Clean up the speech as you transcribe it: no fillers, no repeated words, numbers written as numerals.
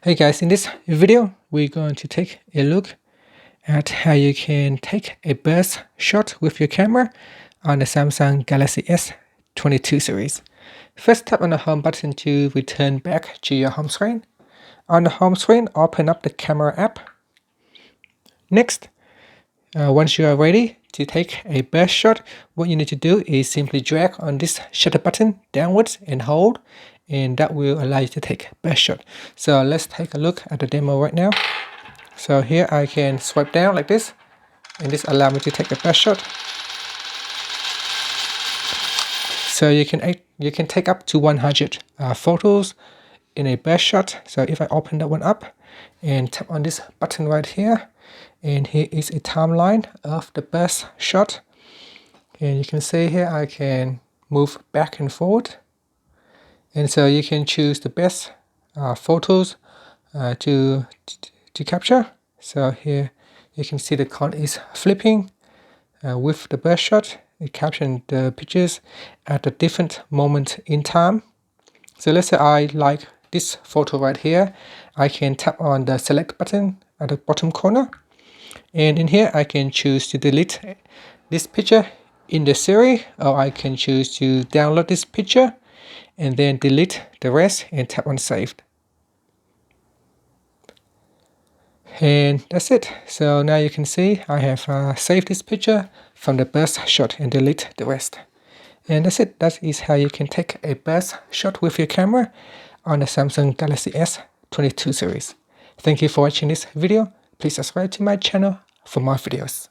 Hey guys, in this video, we're going to take a look at how you can take a burst shot with your camera on the Samsung Galaxy S22 series. First, tap on the home button to return back to your home screen. On the home screen, open up the camera app. Next, once you are ready to take a burst shot, what you need to do is simply drag on this shutter button downwards and hold, and that will allow you to take a burst shot. So let's take a look at the demo right now. So here I can swipe down like this, and this allows me to take a burst shot. So you can take up to 100 photos in a burst shot. So if I open that one up and tap on this button right here, and here is a timeline of the burst shot, and you can see here I can move back and forward, and so you can choose the best photos to capture. So here you can see the con is flipping with the burst shot. It captured the pictures at a different moment in time. So let's say I like this photo right here. I can tap on the select button at the bottom corner, and in here I can choose to delete this picture in the series, or I can choose to download this picture and then delete the rest and tap on saved. And that's it. So now you can see I have saved this picture from the burst shot and delete the rest. And that's it. That is how you can take a burst shot with your camera on the Samsung Galaxy S22 series. Thank you for watching this video. Please subscribe to my channel for more videos.